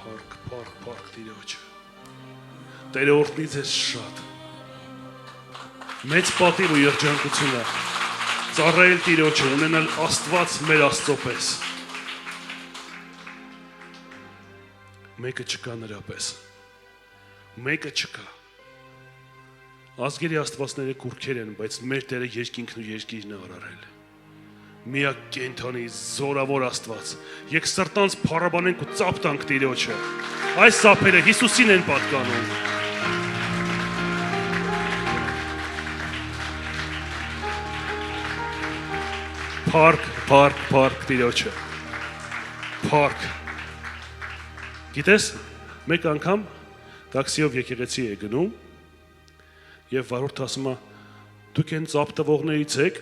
Փառք Տիրոջը։ Տերը օրհնի ձեզ շատ։ Մեծ պատիվ ու երջանկություն է ծառայել Տիրոջը, ունենալ Աստված մեր Աստծո պես։ Մեկը չկա նրա պես։ Մեկը չկա։ Ազգերի աստվածները կուրքեր են, բայց մեր Տերը երկինքն ու երկիրն է արարել։ Միակ կենթանի զորավոր Աստված։ Եկ սրտանց փառաբանենք ու ծափ տանք Տիրոջը։ Այս ծափերը Հիսուսին են պատկանում։ Փառք Տիրոջը։ Փառք։ Գիտես, մեկ անգամ տաքսիով եկեղեցի է գնում եւ վարորդը ասում է դուք են ծափ տվողներից եք,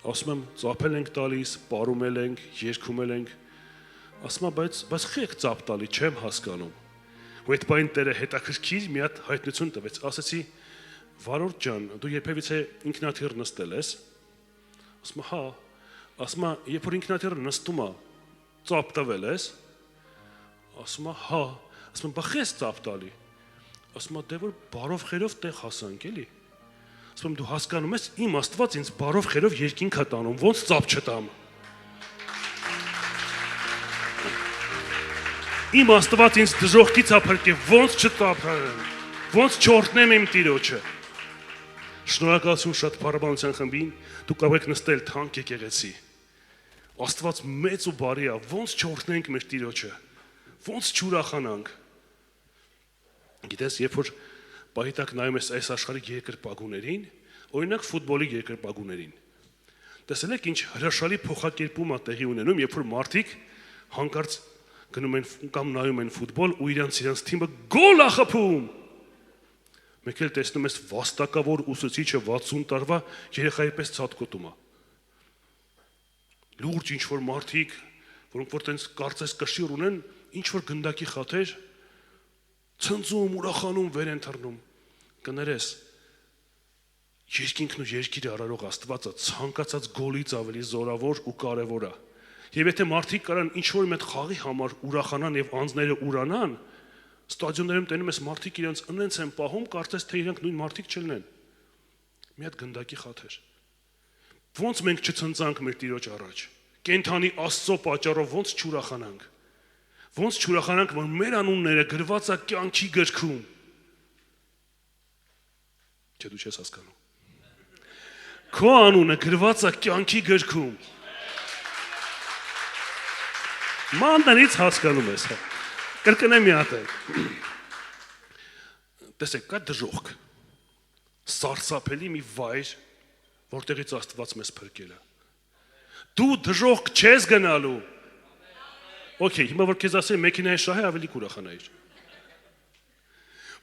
ասում եմ ծափել ենք տալիս, պարումել ենք, երգումել ենք, ասում է բայց խի եք ծափ տալի, չեմ հասկանում։ Ու այդ բան Տերը հետաքրքիր մի հատ հայտնություն տվեց, ասեցի վարորդ ջան, դու երբևիցե ինքնաթիռ նստել ես։ Ասում է հա, ասում է երբ որ ինքնաթիռը նստում է, ծափ տվել ես։ Ասում է հա, ասում եմ բա խի ես ծափ տալի։ Ասում է դե որ բարով խերով տեղ հասանք էլի։ Ասում եմ դու հասկանում ես իմ Աստված ինձ բարով խերով երկինք է տանում, ոնց ծափ չտամ։ Իմ Աստված ինձ դժոխքից է փրկել, ոնց չծափրեմ, ոնց չօրհնեմ իմ Տիրոջը։ Շնորհակալություն շատ փառաբանության խմբին, դու կարող եք նստել թանկ եկեղեցի։ Աստված մեծ ու բարի է, ոնց չօրհնենք մեր Տիրոջը, ոնց չուրախանանք։ Գիտես, երբ որ պահիտակ նայում ես այս աշխարհի երկրպագուներին, օրինակ ֆուտբոլի երկրպագուներին, տեսել եք ինչ հրաշալի փոխակերպում է տեղի ունենում, երբ որ մարդիկ հանկարծ գնում են կամ նայում են ֆուտբոլ ու իրանց թիմը գոլ է խփում։ Մեկ էլ տեսնում ես վաստակավոր ուսուցիչը 60 տարվա երեխայի պես ցածկոտում է։ Լուրջ ինչ որ մարդիկ, որոնք որ տենց կարծես կշիռ ունեն, ինչ որ գնդակի խաթեր ցնծում, ուրախանում, վեր են թռնում։ Կներես, երկինքն ու երկիրը արարող Աստվածը ցանկացած գոլից ավելի զորավոր ու կարևոր է։ Եվ եթե մարդիկ կարան ինչ-որ մեծ խաղի համար ուրախանան եւ անձները ուրանան, ստադիոններում տենում ես մարդիկ իրենց ընենց են պահում, կարծես թե իրենք նույն մարդիկ չլինեն։ Մի հատ գնդակի խաթեր։ Ոնց մենք չցնծանք մեր Տիրոջ առաջ։ Կենթանի Աստծո պատճառով ոնց չուրախանանք։ Ոնց չուրախանանք, որ մեր անունները գրված է կյանքի գրքում։ Չէ, դու չես հասկանում։ Քո անունը գրված է կյանքի գրքում։ Մանданից հասկանում ես, հա։ Կրկնեմ մի հատ։ Տեսեք, կա դժոխք։ Սարսափելի մի վայր, որտեղից Աստված մեզ փրկել է։ Դու դժոխք չես գնալու։ Okay, հիմա որ քեզ ասեմ մեքենայի շահը ավելի կուրախանայիր։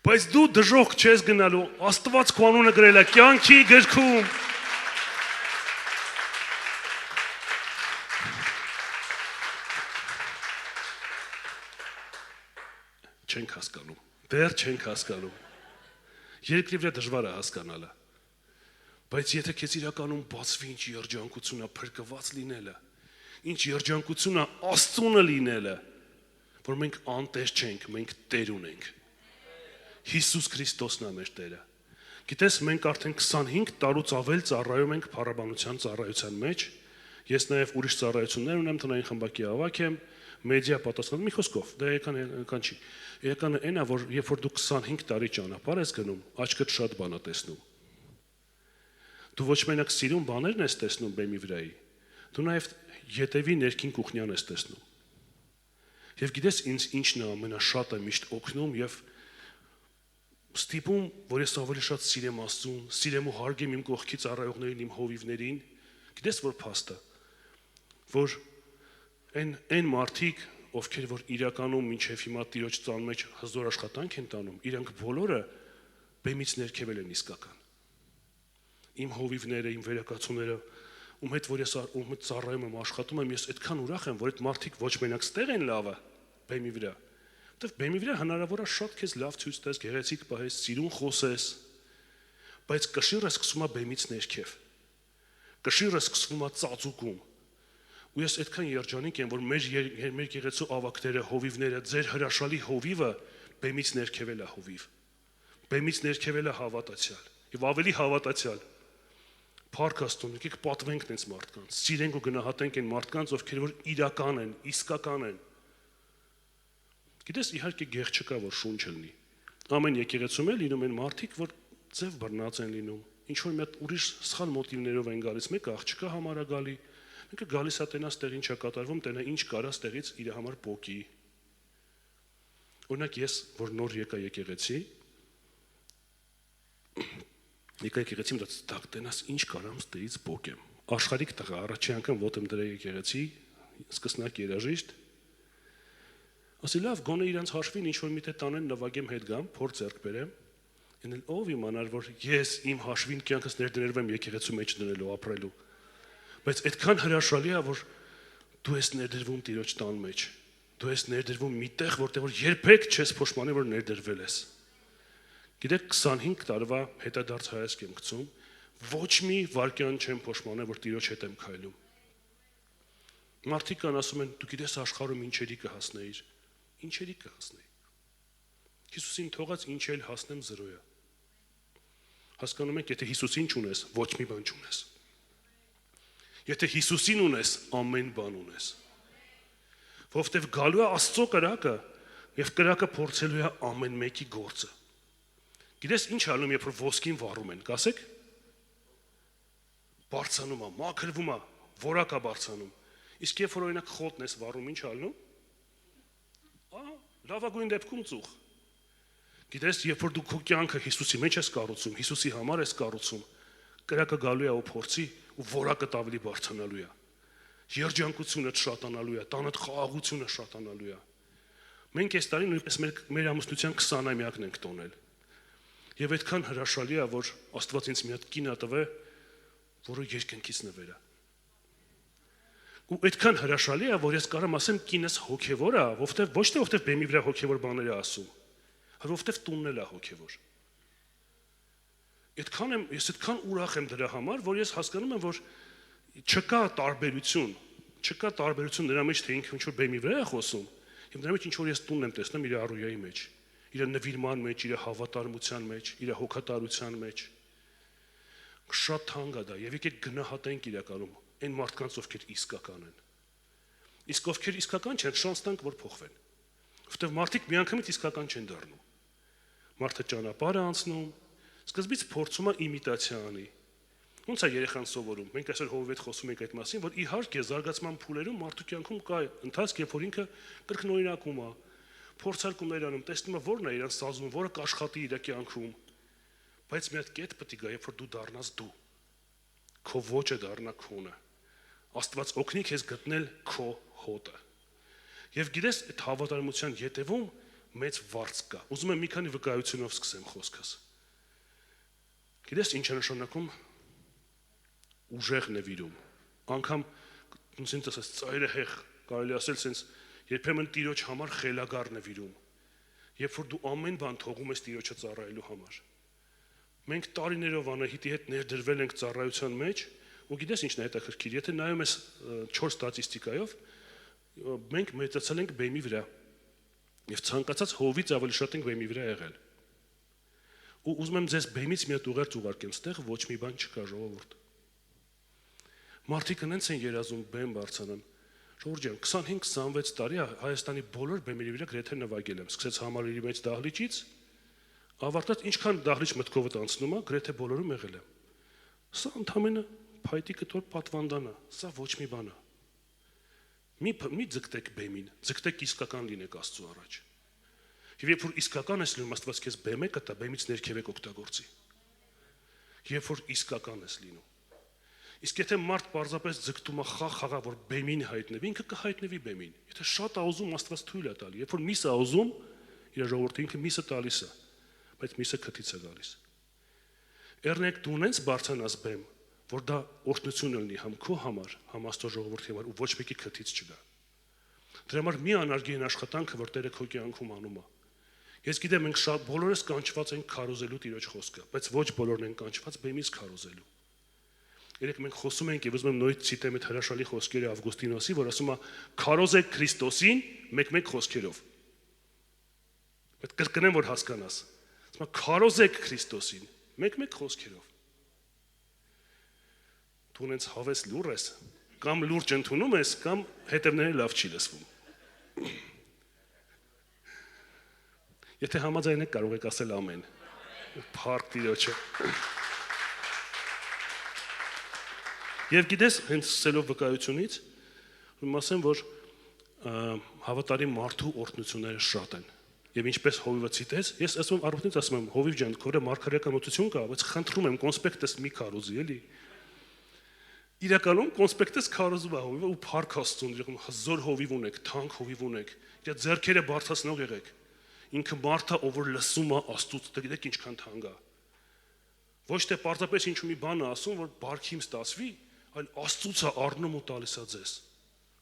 Բայց դու դժոխք չես գնալու, Աստված քո անունը գրել է կյանքի գրքում։ Չենք հասկանում, դեռ չենք հասկանում։ Երկրի վրա դժվար է հասկանալը։ Բայց եթե քեզ իրականում բացվի ինչ երջանկություն է փրկված լինելը, ինչ երջանկություն է Աստծունը լինելը, որ մենք անտեր չենք, մենք Տեր ունենք։ Հիսուս Քրիստոսն է մեր Տերը։ Գիտես, մենք արդեն 25 տարուց ավել ծառայում ենք փառաբանության ծառայության մեջ։ Ես նաև ուրիշ ծառայություններ ունեմ, տնային խմբակի ավակ եմ, մեդիա պատասխանում, մի խոսքով, դա էական չի։ Էականը այն է, որ երբ որ դու 25 տարի ճանապարհ ես գնում, աչքդ շատ բան է տեսնում։ Դու ոչ մենակ սիրուն բաներն ես տեսնում բեմի վրայի, դու նաև ետևի ներքին կուխնյան ես տեսնում։ Եվ գիտես ինձ ինչն է ամենաշատը միշտ օգնում եւ ստիպում, որ ես ավելի շատ սիրեմ Աստծուն, սիրեմ ու հարգեմ իմ կողքի ծառայողներին, իմ հովիվներին։ Գիտես որ փաստը, որ այն մարդիկ, ովքեր որ իրականում մինչև հիմա Տիրոջ ծան մեջ հզոր աշխատանք են տանում, իրանք բոլորը բեմից ներքևել են իսկական։ Իմ հովիվները, իմ վերակացուները, ում հետ որ ես ծառայում եմ, աշխատում եմ, ես այդքան ուրախ եմ, որ այդ մարդիկ ոչ մենակ ստեղ են լավը բեմի վրա, որտեվ բեմի վրա հնարավոր է շատ քեզ լավ ցույց տես, գեղեցիկ պահես, սիրուն խոսես, բայց կշիռը սկսում է բեմից ներքև։ Կշիռը սկսվում է ծածուկում։ Ու ես այդքան երջանիկ եմ, որ մեր եկեղեցու ավակները, հովիվները, ձեր հրաշալի հովիվը բեմից ներքևել է հովիվ։ Բեմից ներքևել է հավատացյալ։ Եվ ավելի հավատացյալ։ Փառք Աստծուն, եկեք պատվենք տենց մարդկանց, սիրենք ու գնահատենք այն մարդկանց, ովքեր որ իրական են, իսկական են։ Գիտես, իհարկե գեղ չկա, որ շունչ լինի։ Ամեն եկեղեցում էլ լինում են մարդիկ, որ ձև բռնած են լինում։ Ինչ որ մի հատ ուրիշ սխալ մոտիվներով են գալիս, մեկը աղջկա համար է գալի, մեկը գալիս է տենաս տեղին չա կատարվում, տենա ինչ կարա ստեղից իր համար փոկի։ Օրինակ ես, որ նոր եկա եկեղեցի, տենաս ինչ կարամ ստեղից փոկեմ։ Աշխարհիկ տղա, առաջի անգամ ոտ եմ դրել եկեղեցի, սկսնակ երաժիշտ։ Ասի լավ, գոնե իրանց հաշվին ինչ որ միտե տանեն նվագեմ հետ գամ, փոր ձեռք բերեմ։ Ենել ով իմանար, որ ես իմ հաշվին կյանքս ներդրվում եկեղեցու մեջ դնելու ապրելու։ Բայց այդքան հրաշալի է, որ դու ես ներդրվում Տիրոջ տան մեջ։ Դու ես ներդրվում միտեղ, որտեղ որ երբեք չես փոշմանի, որ ներդրվել ես։ Գիտեք, 25 տարվա հետադարձ հայացք եմ գցում, ոչ մի վարքյան չեմ փոշմանել, որ Տիրոջ հետ եմ քայլում։ Մարդիկ կան ասում են, դու գիտես աշխարհում ինչերի կհասնեիր։ Ինչերի կհասնեի։ Հիսուսին թողած ինչ էլ հասնեմ զրոյա։ Հասկանում եք, եթե Հիսուսին չունես, ոչ մի բան չունես։ Եթե Հիսուսին ունես, ամեն բան ունես։ Որովհետև գալու է Աստծո կրակը, եւ կրակը փորձելու է ամեն մեկի գործը։ Գիտես ինչ անում, երբ որ ոսկին վառում են, կասեք։ Բարձանում է, մաքրվում է, որակ է բարձանում։ Իսկ երբ որ օրինակ խոտն ես վառում, ինչ անում։ Լավագույն դեպքում ծուխ։ Գիտես, երբ որ դու քո կյանքը Հիսուսի մեջ ես կառուցում, Հիսուսի համար ես կառուցում, կրակը գալու է ու փորձի ու որակը ավելի բարձրանալու է։ Երջանկությունը շատանալու է, տանդ խաղաղությունը շատանալու է։ Մենք այս տարի նույնպես մեր ամուսնության 20-ամյակն ենք տոնել։ Եվ այդքան հրաշալի է, որ Աստված ինձ մի հատ կին ա տվել, որը երկնքից նվեր է։ Ու այդքան հրաշալի է, որ ես կարամ ասեմ կինս հոգևոր է, որովհետև ոչ թե որովհետև բեմի վրա հոգևոր բաներ է ասում, այլ որովհետև տունն էլ է հոգևոր։ Ես այդքան ուրախ եմ դրա համար, որ ես հասկանում եմ, որ չկա տարբերություն նրա մեջ, թե ինքը ինչ որ բեմի վրա է խոսում, եւ նրա մեջ ինչ որ ես տունն եմ տեսնում իր առույայի մեջ, իր նվիրման մեջ, իր հավատարմության մեջ, իր հոգատարության մեջ։ Շատ թանկ է դա, եւ եկեք գնահատենք իրականում այն մարդկանց, ովքեր իսկական են։ Իսկ ովքեր իսկական չեն, շանս տանք, որ փոխվեն։ Որտեւ մարդիկ միանգամից իսկական չեն դառնում։ Մարդը ճանապարհ է անցնում, սկզբից փորձում է իմիտացիա անի։ Ոնց է երեխան սովորում։ Մենք այսօր հովիվ հետ խոսում ենք այդ մասին, որ իհարկե զարգացման փուլերում մարդու կյանքում կա ընթացք, երբ որ ինքը կրկնօրինակում է, փորձարկումներ անում, տեսնում է որն է իրան սազում, որը կաշխատի իր կյանքում։ Բայց մի հատ կետ պետք է, երբ որ դու դառնաս դու, քո ոճը դառնա քոնը։ Աստված օգնի քեզ գտնել քո հոտը։ Եվ գիտես, այդ հավատարմության ետևում մեծ վարձ կա։ Ուզում եմ մի քանի վկայությունով սկսեմ խոսքս։ Գիտես ինչ է նշանակում ուժեղ նվիրում։ Անկամ ինձ ասես ծայրահեղ, կարելի ասել sense երբեմն Տիրոջ համար խելագար նվիրում։ Երբ որ դու ամեն բան թողում ես Տիրոջը ծառայելու համար։ Մենք տարիներով Անահիտի հետ ներդրվել ենք ծառայության մեջ, ու գիտես ինչն է հետաքրքիր, եթե նայում ես 4 ստատիստիկայով, մենք մեծացել ենք բեմի վրա։ Եվ ցանկացած հովից ավելի շատ ենք բեմի վրա եղել։ Ու ուզում եմ ձեզ բեմից մի հատ ուղերձ ուղարկեմ, ստեղ ոչ մի բան չկա, ժողովուրդ։ Մարդիկ ընենց են երազում բեմ բարձրանան։ Ժողովուրդ ջան, 25-26 տարի Հայաստանի բոլոր բեմերի վրա գրեթե նվագել եմ, սկսեց համալիրի մեջ դահլիճից, ավարտած ինչքան դահլիճ մտքովդ անցնում է, գրեթե բոլորում եղել եմ։ Սա ընդամենը փայտի կտոր պատվանդան է, սա ոչ մի բան է։ Մի ձգտեք բեմին, ձգտեք իսկական լինեք Աստծո առաջ։ Եվ երբ որ իսկական ես լինում, Աստված քեզ բեմ է կտա, բեմից ներքև եք օգտագործի։ Երբ որ իսկական ես լինում։ Իսկ եթե մարդ պարզապես ձգտում է խաղա, որ բեմին հայտնվի, ինքը կհայտնվի բեմին։ Եթե շատ է ուզում, Աստված թույլ է տալի։ Երբ որ միս է ուզում, իր ժողովուրդը ինքը միսը տալիս է, բայց միսը քթից է գալիս։ Երնեք դու ունես բարձրանաս բեմ, որ դա օրհնություն լինի համ քո համար, համ Աստծո ժողովրդի համար ու ոչ մեկի քթից չգա։ Դրա համար մի անարգեն աշխատանքը, որ Տերը քո կյանքում անում է։ Ես գիտեմ, մենք շատ բոլորս կանչված ենք քարոզելու Տիրոջ խոսքը, բայց ոչ բոլորն են կանչված բեմից քարոզելու։ Երեք մենք խոսում ենք եւ ուզում եմ նույն ցիտեմ այդ հրաշալի խոսքերը Ավգուստինոսի, որ ասում է քարոզեք Քրիստոսին մեկ խոսքերով։ Պետք կրկնեմ, որ հասկանաս։ Ասում է քարոզեք Քրիստոսին մեկ խոսքերով։ Դու ունես հավես լուր ես, կամ լուրջ ընդունում ես, կամ հետևները լավ չի լսվում։ Եթե համաձայն եք, կարող եք ասել ամեն։ Փառք Տիրոջը։ Եվ գիտես, հենց սկսելով վկայությունից, ում ասեմ, որ հավատարիմ մարդու օրհնությունները շատ են։ Եվ ինչպես հովիվը ցիտեց, ես ասում առողջից ասում եմ, հովիվ ջան, քորը մարգարեական օծություն կա, բայց խնդրում եմ կոնսպեկտս մի քարոզի, էլի։ Իրականում կոնսպեկտս քարոզում է հովիվը ու փառք Աստծուն, եղում հզոր հովիվ ունեք, թանկ հովիվ ունեք։ Իր ձեռքերը բարձրացնող եղեք։ Ինքը մարդը, ով որ լսում է Աստծուց, դե գիտեք ինչքան թանկ է։ Ոչ թե պարզապես ինչ-որ մի բան է ասում, որ բարքի իմ ստացվի, այլ Աստծուց է առնում ու տալիս է ձեզ։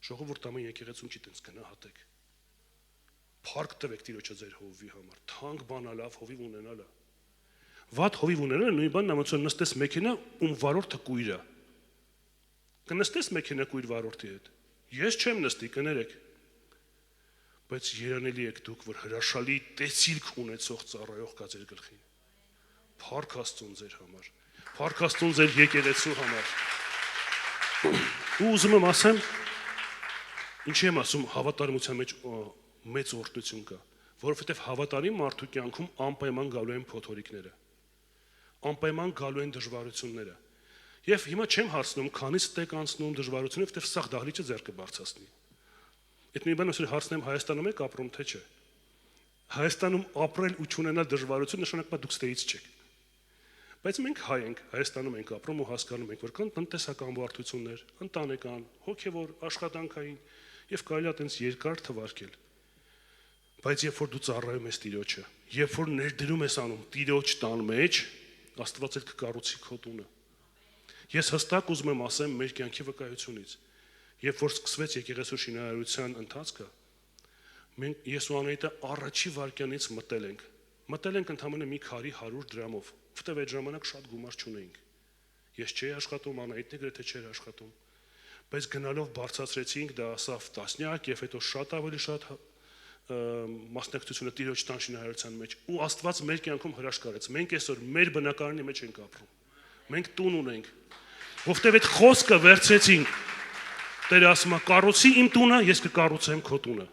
Ժողովուրդ ամեն եկեղեցում չի տենց գնահատեք։ Փառք տվեք Տիրոջը ձեր հովիվի համար։ Թանկ բան է, լավ հովիվ ունենալը։ Վատ հովիվ ունենալը նույն բանն է, ոնց որ նստես մեքենա, ում վարորդը կույր է։ Կնստես մեքենա կույր վարորդի հետ։ Ես չեմ նստի, կներեք։ Բայց երանելի եք դուք, որ հրաշալի տեսիլք ունեցող ծառայող կա ձեր գլխին։ Փառք Աստծուն ձեր համար։ Փառք Աստծուն ձեր եկեղեցու համար։ Ու ուզում եմ ասեմ, ինչի եմ ասում, հավատարմության մեջ մեծ օրհնություն կա, որովհետև հավատարիմ մարդու կյանքում անպայման գալու են փոթորիկները, անպայման գալու են դժվարությունները։ Եվ հիմա չեմ հարցնում, քանի ստեք անցնում դժվարությունը, որովհետև սաղ դահլիճը ձեռքը բարձրացնի։ Այդ մի բան ասել հարցնեմ, Հայաստանում եք ապրում, թե չէ։ Հայաստանում ապրել ու չունենալ դժվարություն նշանակում է դուք ստեից չեք։ Բայց մենք հայ ենք, Հայաստանում ենք ապրում ու հասկանում ենք, որ կան տնտեսական բարդություններ, ընտանեկան, հոգևոր, աշխատանքային եւ կարելի է այդպես երկար թվարկել։ Բայց երբ որ դու ծառայում ես Տիրոջը, երբ որ ներդրում ես անում Տիրոջ տան մեջ, Աստված էլ կկառուցի քո տունը։ Ես հստակ ուզում եմ ասեմ մեր կյանքի վկայությունից, երբ որ սկսվեց եկեղեցու շինարարության ընթացքը, ես ու Անահիտը առաջի վայրկյանից մտել ենք ընդամենը մի քարի 100 դրամով, որտեղ այդ ժամանակ շատ գումար չունեինք։ Ես չէի աշխատում, Անահիտն գրեթե չէր աշխատում, բայց գնալով բարձրացրեցինք, դա ասավ տասնյակ եւ հետո շատ ավելի շատ մասնակցությունը Տիրոջ տան շինարարության մեջ ու Աստված մեր կյանքում հրաշք արեց։ Մենք այսօր մեր բնակարանի մեջ ենք ապրում։ Մենք տուն ունենք, որտեղ այդ խոսքը վերցրեցինք։ Տերը ասում է՝ կառուցի իմ տունը, ես կկառուցեմ քո տունը։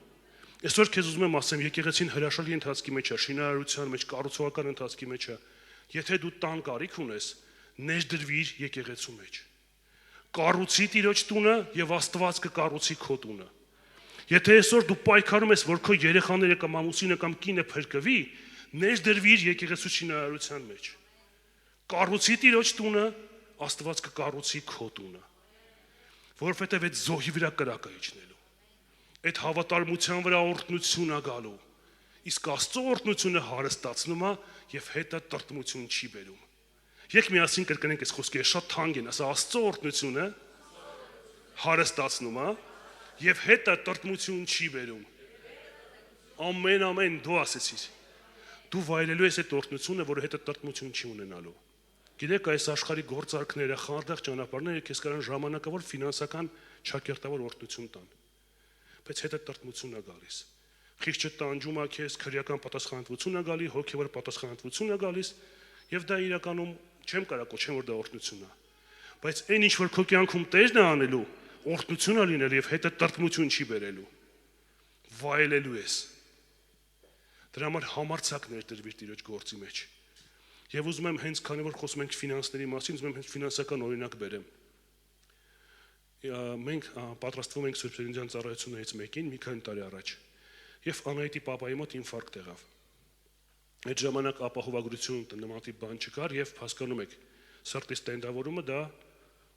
Այսօր քեզ ուզում եմ ասեմ, եկեղեցին հրաշալի ընթացքի մեջ է, շինարարության մեջ, կառուցողական ընթացքի մեջ է։ Եթե դու տան կարիք ունես, ներդրվիր եկեղեցու մեջ։ Կառուցի Տիրոջ տունը եւ Աստված կկառուցի քո տունը։ Եթե այսօր դու պայքարում ես, որ քո երեխաները կամ ամուսինը կամ կինը փրկվի, ներդրվիր եկեղեցու շինարարության մեջ։ Կառուցի Տիրոջ տունը, Աստված կկառուցի քո տունը։ Որովհետև այդ զոհի վրա կրակ է իջնելու։ Այդ հավատարմության վրա օրհնություն է գալու։ Իսկ Աստծո օրհնությունը հարստացնում է եւ հետը տրտմություն չի բերում։ Եք միասին կրկնենք այս խոսքերը, շատ թանկ են, ասա Աստծո օրհնությունը հարստացնում է եւ հետը տրտմություն չի բերում։ Ամեն դու ասեցիր։ Դու վայելելու ես այդ օրհնությունը, որը հետը տրտմություն չի ունենալու։ Գիտեք, այս աշխարհի գործարքները, խարդախ ճանապարհները քեզ կարան ժամանակավոր ֆինանսական ճակերտավոր օրհնություն տան։ Բայց հետը տրտմություն է գալիս։ Խիղճը տանջում է քեզ, քրեական պատասխանատվություն է գալի, հոգևոր պատասխանատվություն է գալիս, եւ դա իրականում չեմ կարող կոչեմ, որ դա օրհնություն է։ Բայց այն ինչ որ քո կյանքում Տերն է անելու, օրհնություն է լինելու եւ հետը տրտմություն չի բերելու։ Վայելելու ես։ Դրա համար համարձակ ներդրվիր Տիրոջ գործի մեջ։ Եվ ուզում եմ հենց քանի որ խոսում ենք ֆինանսների մասին, ուզում եմ հենց ֆինանսական օրինակ բերեմ։ Մենք պատրաստվում ենք Սուրբ Ծննդյան ծառայություններից մեկին մի քանի տարի առաջ։ Եվ Անահիտի պապայի մոտ ինֆարկտ եղավ։ Այդ ժամանակ ապահովագրություն նմանատիպ բան չկար եւ հասկանում եք, սրտի ստենդավորումը դա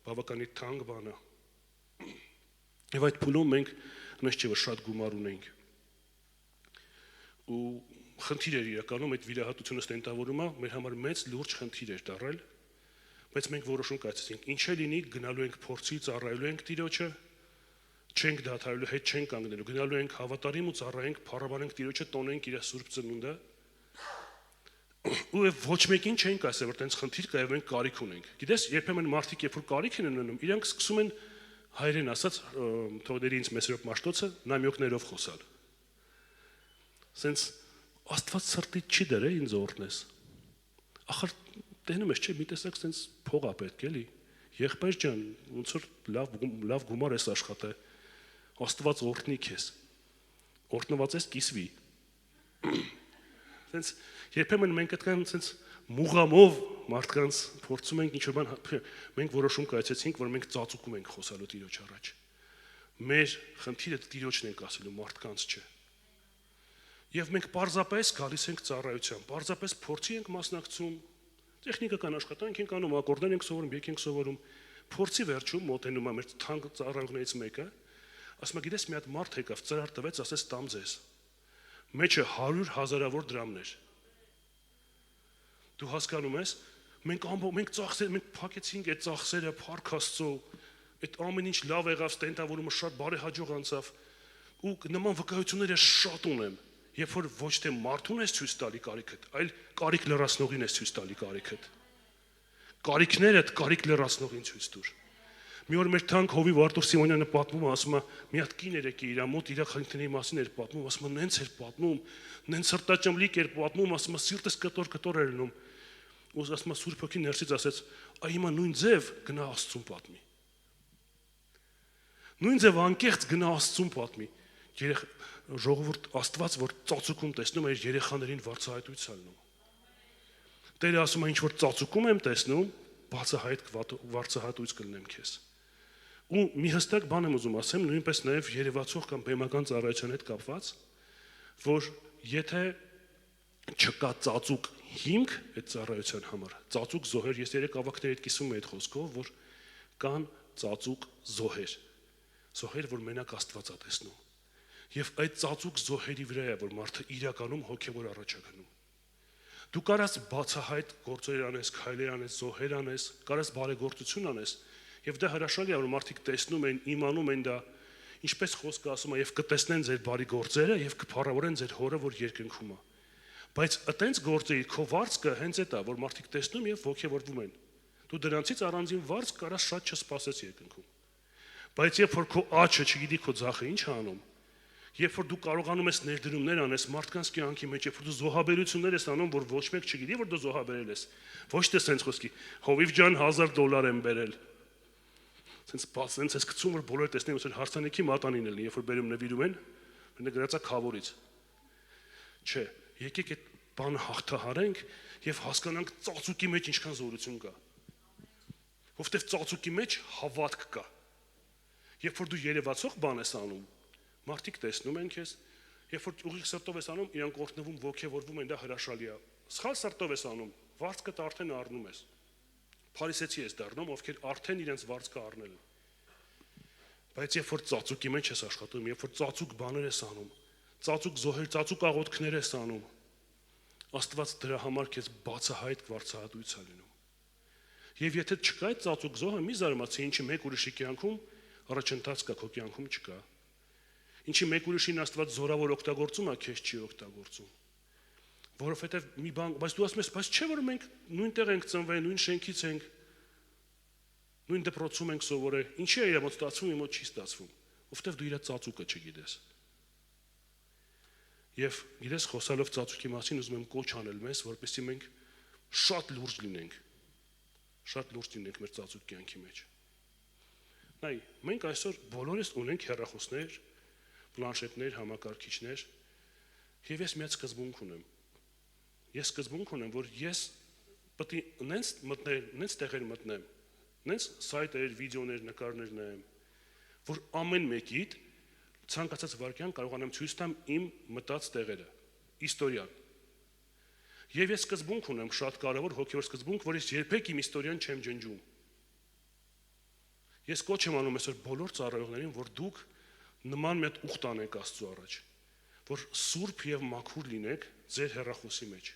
բավականին թանկ բան է։ Եվ այդ փուլում մենք նույնիսկ չէ որ շատ գումար ունեինք։ Ու խնդիր էր իրականում այդ վիրահատությունը ստենտավորումը մեր համար մեծ լուրջ խնդիր էր դառել, բայց մենք որոշում կայացրեցինք, ինչ է լինի, գնալու ենք փորձի, ծառայելու ենք Տիրոջը, չենք դադարելու, հետ չենք կանգնելու, գնալու ենք հավատարիմ ու ծառայենք, փառաբանենք Տիրոջը, տոնենք իր Սուրբ Ծնունդը։ ու ոչ մեկին չենք ասել, որ տենց խնդիր կա եւ մենք կարիք ունենք։ Գիտես, երբեմն մարդիկ երբ որ կարիք են ունենում, իրանք սկսում են հայերեն ասած թողների ինձ մեսրոպ մաշտոցը նամյոկներով խոսալ։ Սենց Աստված սրտիդ չի դրե ինձ օրնես։ Ախր տենում ես չէ, մի տեսակ սենց փող է պետք էլի։ Եղբայր ջան, ոնց որ լավ գումար ես աշխատել։ Աստված օրհնի քեզ։ Օրհնված ես կիսվի։ Սենց երբեմն մենք այդքան սենց մուղամով մարդկանց փորձում ենք ինչ-որ բան մենք որոշում կայացեցինք, որ մենք ծածուկում ենք խոսալու Տիրոջ առաջ։ Մեր խնդիրը Տիրոջն ենք ասելու, մարդկանց չէ։ Եվ մենք պարզապես գալիս ենք ծառայության, պարզապես փորձի ենք մասնակցում, տեխնիկական աշխատանք ենք անում, ակորդներ ենք սովորում, երգ ենք սովորում, փորձի վերջում մոտենում է մեր թանկ ծառայողներից մեկը, ասում է գիտես մի հատ մարդ եկավ, ծրար տվեց, ասես տամ ձեզ։ Մեջը 100 հազարավոր դրամներ։ Դու հասկանում ես, մենք ծախսեր, մենք փակեցինք այդ ծախսերը, Փառք Աստծո, այդ ամեն ինչ լավ եղավ, ստենտավորումը շատ բարեհաջող անցավ, ու նման վկայություններ ես շատ ունեմ, երբ որ ոչ թե մարդուն ես ցույց տալի կարիքդ, այլ կարիք լրացնողին ես ցույց տալի կարիքդ։ Կարիքներդ կարիք լրացնողին ցույց տուր։ Մի օր մեր թանկ Հովիվ Արտուր Սիմոնյանը պատմում է, ասում է, մի հատ կին երեկի իր մոտ իր խնդիրների մասին էր պատմում, ասում է, նենց էր պատմում, նենց սրտաճմլիկ էր պատմում, ասում է, սիրտս կտոր էր լինում։ Ու ասում է, Սուրբ Հոգին ներսից ասեց, այ հիմա նույն ձև գնա Աստծուն պատմի։ Նույն ձև անկեղծ գնա Աստծուն պատմի։ Ժողովուրդ Աստված, որ ծածուկում տեսնում է իր երեխաներին վարձահայտույց ալնում։ Տերը ասում է, ինչ որ ծածուկում եմ տեսնում, բացահայտ վարձահայտույց կլինեմ քեզ։ Ու մի հստակ բան եմ ուզում ասեմ, նույնպես նաև երևացող կամ բեմական ծառայության հետ կապված, որ եթե չկա ծածուկ հիմք այդ ծառայության համար, ծածուկ զոհեր, ես երեք ավակների հետ կիսում եմ այդ խոսքով, որ կան ծածուկ զոհեր, որ մենակ Աստված է տեսնում։ Եվ այդ ծածուկ զոհերի վրա է, որ մարդը իրականում հոգևոր առաջ է գնում։ Դու կարաս բացահայտ գործեր անես, քայլեր անես, զոհեր անես, կարաս բարեգործություն անես, եւ դա հրաշալի է, որ մարդիկ տեսնում են, իմանում են դա, ինչպես խոսքը ասում է, եւ կտեսնեն ձեր բարի գործերը եւ կփառավորեն ձեր Հորը, որ երկնքում է։ Բայց այտենց գործերի քո վարձքը հենց այդ է, որ մարդիկ տեսնում եւ ողջևորվում են։ Դու դրանցից առանձին վարձ կարաս շատ չսպասես երկնքում։ Բայց երբ որ քո աչքը չգիտի քո ձախը ինչ է անում, երբ որ դու կարողանում ես ներդրումներ անես մարդկանց կյանքի մեջ, երբ որ դու զոհաբերություններ ես անում, որ ոչ մեկ չգիտի, որ դու զոհաբերել ես, ոչ թե սենց խոսքի, Հովիվ ջան $1000 եմ բերել։ Սենց ես գցում, որ բոլորը տեսնեն, որ հարսանիքի մատանին է լինի, երբ որ բերում նվիրում են, մենը գրած է քավորից։ Չէ, եկեք այդ բանը հաղթահարենք եւ հասկանանք ծածուկի մեջ ինչքան զորություն կա։ Որովհետեւ ծածուկի մեջ հավատք կա։ Երբ որ դու երևացող բան ես անում, մարդիկ տեսնում են քեզ, երբ որ ուղիղ սրտով ես անում, իրանք օրհնվում, ողջևորվում են, դա հրաշալի է։ Սխալ սրտով ես անում, վարձկդ արդեն առնում ես։ Փարիսեցի ես դառնում, ովքեր արդեն իրենց վարձքը առնել են։ Բայց երբ որ ծածուկի մեջ ես աշխատում, երբ որ ծածուկ բաներ ես անում, ծածուկ զոհեր, ծածուկ աղոթքներ ես անում, Աստված դրա համար քեզ բացահայտ վարձահատույց է լինում։ Եվ եթե չկա այդ ծածուկ զոհը, մի զարմացի, ինչի մեկ ուրիշի կյանքում առաջընթաց կա, քո կյանքում չկա։ Ինչի մեկ ուրիշին Աստված զորավոր օգտագործում է, քեզ չի օգտագործում։ Որովհետև մի բան, բայց դու ասում ես, բայց չէ՞ որ մենք նույնտեղ ենք ծնվել, նույն շենքից ենք, նույն դպրոցում ենք սովորել, ինչի է իր մոտ ստացվում, իմ մոտ չի ստացվում, որովհետև դու իր ծածուկը չգիտես։ Եվ գիտես, խոսալով ծածուկի մասին ուզում եմ կոչ անել մեզ, որպեսզի մենք շատ լուրջ լինենք մեր ծածուկ կյանքի մեջ։ Նայ, մենք այսօր բոլորս ունենք հեռախոսներ, պլանշետներ, համակարգիչներ, եւ ես մի հատ սկզբունք ունեմ։ Ես սկզբունք ունեմ, որ ես պետք է նենց տեղեր մտնեմ, նենց սայթեր, վիդեոներ, նկարներ նայեմ, որ ամեն մեկիդ ցանկացած վարքյան կարողանամ ցույց տամ իմ մտած տեղերը, իստորիան։ Եվ ես սկզբունք ունեմ, շատ կարևոր հոգևոր սկզբունք, որ ես երբեք իմ իստորիան չեմ ջնջում։ Ես կոչ եմ անում այսօր բոլոր ծառայողներին, որ դուք նման մի հատ ուխտ անեք Աստծո առաջ, որ սուրբ եւ մաքուր լինեք ձեր հեռախոսի մեջ։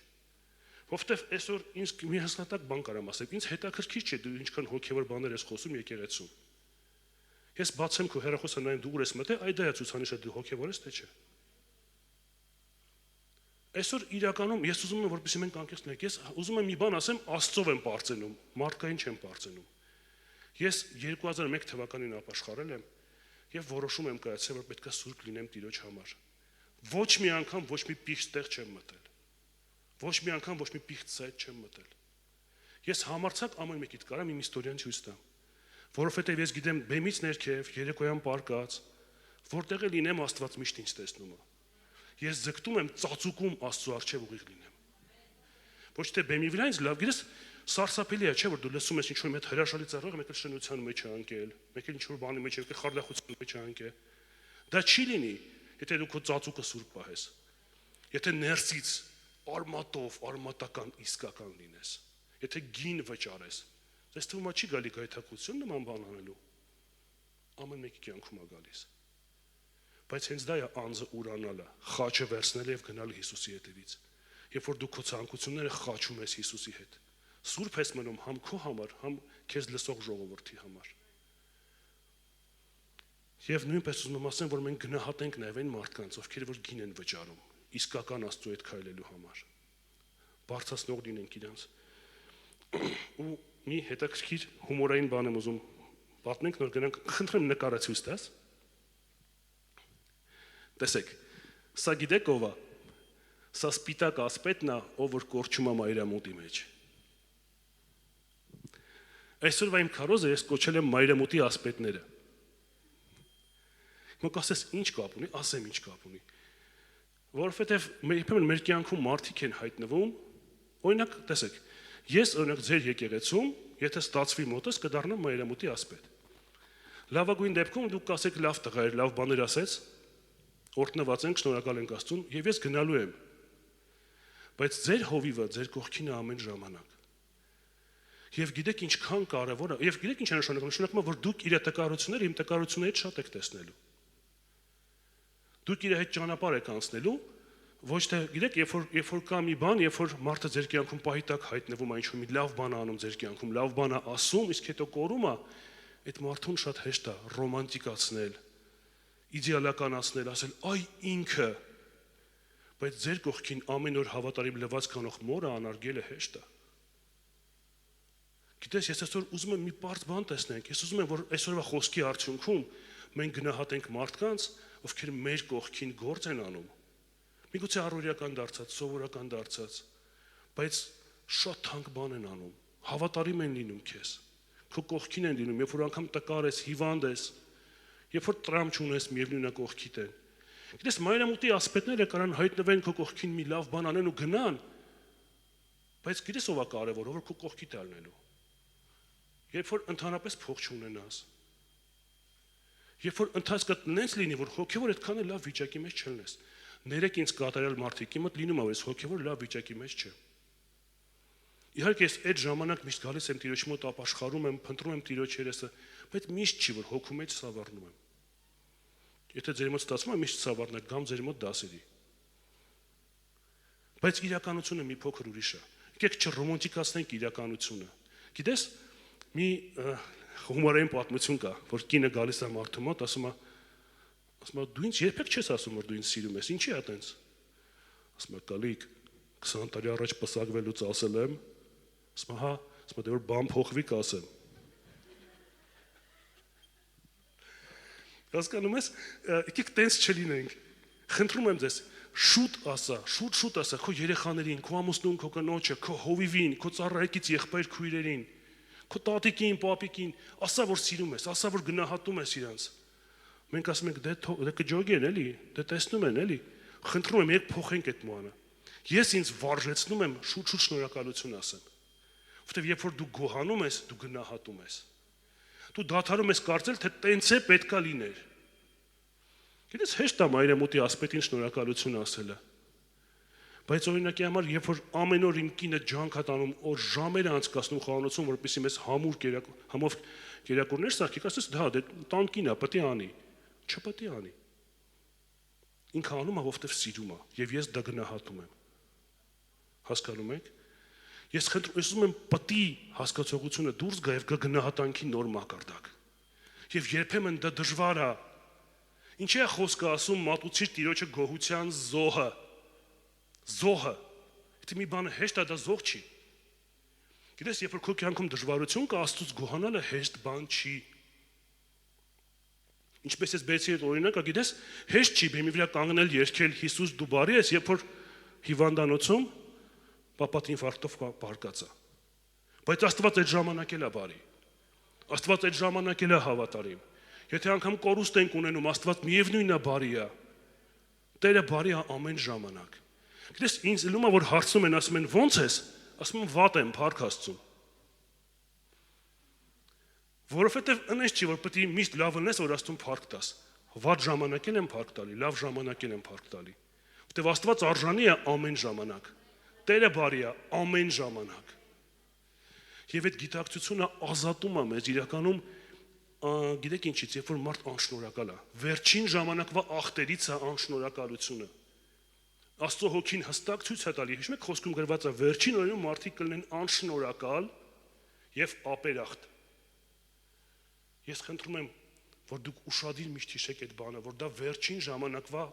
Որովհետեւ այսօր ինձ մի հաստատակ բան կարամ ասել, ինձ հետաքրքիր չէ դու ինչքան հոգևոր բաներ ես խոսում եկեղեցում։ Ես բացեմ քո հեռախոսը նայեմ դու ուր ես մտել, այ դա է ցուցանիշը դու հոգևոր ես թե չէ։ Այսօր իրականում ես ուզում եմ որպեսզի մենք անկեղծ լինենք, ես ուզում եմ մի բան ասեմ, Աստծով եմ բարձենում, մարդկային չեմ բարձենում։ Ես 2001 թվականին ապաշխարել եմ եւ որոշում եմ կայացրել, որ պետք է սուրբ լինեմ Տիրոջ համար։ Ոչ մի անգամ ոչ մի պիղծ տեղ չեմ մտել։ Ոչ մի անգամ ոչ մի պիղծ սայթ չեմ մտել։ Ես համարձակ ամեն մեկիդ կարամ իմ իստորիան ցույց տամ, որովհետեւ ես գիտեմ բեմից ներքև երեկոյան պարկած, որտեղ էլ լինեմ Աստված միշտ ինձ տեսնում է։ Ես ձգտում եմ ծածուկում Աստծո առջև ուղիղ լինեմ։ Ոչ թե բեմի վրա ինձ լավ, գիտես, սարսափելի է, չէ՞ որ դու լսում ես ինչ-որ մի հատ հրաշալի ծառայող, մեկ էլ շնության մեջ է անկել, մեկ էլ ինչ-որ բանի մեջ է, մեկ էլ խարդախության մեջ է անկել։ Դա չի լինի, եթե դու քո ծածուկը սուրբ պահես։ Եթե ներսից արմատով, արմատական իսկական լինես, եթե գին վճարես, դες թվում է չի գալի գայթակղություն նման բան անելու։ Ամեն մեկի կյանքում է գալիս։ Բայց հենց դա է անձը ուրանալը, խաչը վերցնելը եւ գնալը Հիսուսի հետևից։ Երբ որ դու քո ցանկությունները խաչում ես Հիսուսի հետ, սուրբ ես մնում համ քո համար, համ քեզ լսող ժողովրդի համար։ Եվ նույնպես ուզում եմ ասեմ, որ մենք գնահատենք նաեւ այն մարդկանց, ովքեր որ գին են վճարում, իսկական Աստծո հետ քայլելու համար։ Բարձրացնող լինենք իրանց։ Ու մի հետաքրքիր հումորային բան եմ ուզում պատմենք, նոր գնանք, խնդրեմ նկարացույց տաս։ Տեսեք, սա գիտեք ով է։ Սա սպիտակ ասպետն է, ով որ կորչում է մայրամուտի մեջ։ Այսօրվա իմ քարոզը ես կոչել եմ մայրամուտի ասպետները։ Մենք ասես ինչ կապ ունի, ասեմ ինչ կապ ունի։ Որովհետև երբեմն մեր կյանքում մարդիկ են հայտնվում, օրինակ, տեսեք, ես օրինակ ձեր եկեղեցում, եթե ստացվի մոտս կդառնամ մայրամուտի ասպետ։ Լավագույն դեպքում դուք կասեք լավ տղա էր, լավ բաներ ասեց, օրհնված ենք, շնորհակալ ենք Աստծուն, եւ ես գնալու եմ։ Բայց ձեր հովիվը ձեր կողքին է ամեն ժամանակ։ Եվ գիտեք ինչքան կարևոր է, եւ գիտեք ինչ է նշանակում, նշանակում է, որ դուք իր տկարությունները իմ տկարություններից շատ եք տեսնելու։ Դուք իր հետ ճանապարհ եք անցնելու, ոչ թե գիտեք, երբ որ կա մի բան, երբ որ մարդը ձեր կյանքում պահի տակ հայտնվում է, ինչ-որ մի լավ բան անում ձեր կյանքում, լավ բան է ասում, իսկ հետո կորում է, այդ մարդուն շատ հեշտ է ռոմանտիկացնել, իդեալականացնել, ասել այ ինքը, բայց ձեր կողքին ամեն օր հավատարիմ լվաց կանող մորը անարգելը հեշտ է։ Գիտես, ես այսօր ուզում եմ մի պարզ բան տեսնենք, ես ուզում եմ, որ այսօրվա խոսքի արդյունքում մենք գնահատենք մարդկանց, ովքեր մեր կողքին գործ են անում։ Միգուցե առօրյական դարձած, սովորական դարձած, բայց շատ թանկ բան են անում, հավատարիմ են լինում քեզ, քո կողքին են լինում, երբ որ անգամ տկար ես, հիվանդ ես, երբ որ տրամ չունես, միևնույն է կողքիդ են։ Գիտես, մայրամուտի ասպետները կարան հայտնվեն քո կողքին մի լավ բան անեն ու գնան, բայց գիտես ով է կարևոր, որ քո կողքիդ է լինելու։ Երբ որ ընդհանրապես փող չունենաս, երբ որ ընթացքդ նենց լինի, որ հոգևոր այդքան է լավ վիճակի մեջ չլնես։ Ներեք ինձ կատարյալ մարդիկ, իմը լինում է, որ ես հոգևոր լավ վիճակի մեջ չեմ։ Իհարկե ես այդ ժամանակ միշտ գալիս եմ Տիրոջ մոտ, ապաշխարում եմ, փնտրում եմ Տիրոջ երեսը, բայց միշտ չի, որ հոգու մեջ սավառնում եմ։ Եթե ձեր մոտ ստացվում է միշտ սավառնել, գամ ձեր մոտ դասերի։ Բայց իրականությունը մի փոքր ուրիշ է։ Եկեք չռոմանտիկացնենք իրականությունը։ Գիտես, մի հումորային պատմություն կա, որ կինը գալիս է մարդու մոտ, ասում է դու ինձ երբեք չես ասում, որ դու ինձ սիրում ես, ինչի՞ է այտենց։ Ասում է կալիկ 20 տարի առաջ պսակվելուց ասել եմ, ասում է հա, ասում է դե որ բան փոխվի կասեմ։ Հասկանում ես, եկեք տենց չլինենք։ Խնդրում եմ ձեզ, շուտ ասա, շուտ ասա քո երեխաներին, քո ամուսնուն, քո կնոջը, քո հովիվին, քո ծառայեկից եղբայր քույրերին, քո տատիկին, պապիկին, ասա որ սիրում ես, ասա որ գնահատում ես իրանց։ Մենք ասում ենք դե կջոգեն էլի, դե տեսնում են էլի։ Խնդրում եմ եկեք փոխենք այդ մանը։ Ես ինձ վարժեցնում եմ շուտ շնորհակալություն ասեմ։ Որտեվ երբ որ դու գոհանում ես, դու գնահատում ես։ Դու դադարում ես կարծել, թե տենց է պետքա լիներ։ Գիտես հեշտ է մայրամուտի ասպետին շնորհակալություն ասելը։ Բայց օրինակի համար, երբ որ ամեն օր իմ կինը ջանք է տանում, օր ժամեր է անցկացնում խոհանոցում, որպեսզի մեզ համով կերակուրներ սարքի, ասես դա դե տան կինը պետք է անի։ Չպետք է անի։ Ինքը անում է, որովհետև սիրում է, եւ ես դա գնահատում եմ։ Հասկանում եք։ Ես ուզում եմ պետք հասկացողությունը դուրս գա եւ գա գնահատանքի նոր մակարդակ։ Եվ երբեմն դա դժվար է։ Ինչի՞ է խոսքը ասում մատուցիր Տիրոջը գոհության զոհը։ Զոհը։ Եթե մի բանը հեշտ է, դա զոհ չի։ Գիտես, երբ որ քո կյանքում դժվարություն կա, Աստծուց գոհանալը հեշտ բան չի։ Ինչպես ես բերեցի այդ օրինակը, գիտես, հեշտ չի բեմի վրա կանգնել երգել Հիսուս դու բարի ես, երբ որ հիվանդանոցում պապատ ինֆարկտով բարկած է։ Բայց Աստված այդ ժամանակ էլ է բարի։ Աստված այդ ժամանակ էլ է հավատարիմ։ Եթե անգամ կորուստ ենք ունենում, Աստված միևնույնն է բարի է։ Տերը բարի է ամեն ժամանակ։ Գիտես, ինձ լում է, որ հարցում են, ասում են ո՞նց ես, ասում եմ վատ եմ, փառք Աստծուն։ Որովհետև այնպես չի, որ պետք է միշտ լավ լինես, որ Աստծուն փառք տաս։ Վատ ժամանակ էլ եմ փառք տալի, լավ ժամանակ էլ եմ փառք տալի։ Որովհետև Աստված արժանի է ամեն ժամանակ։ Տերը բարի է ամեն ժամանակ։ Եվ այդ գիտակցությունը ազատում է մեզ իրականում, գիտեք ինչից, երբ որ մարդ անշնորհակալ է։ Վերջին ժամանակվա ախտերից է անշնորհակալությունը։ Աստծո հոգին հստակ ցույց է տալի, հիշում եք խոսքում գրված է վերջին օրերում մարդիկ կլինեն անշնորհակալ եւ ապերախտ։ Ես խնդրում եմ, որ դուք ուշադիր միշտ հիշեք այդ բանը, որ դա վերջին ժամանակվա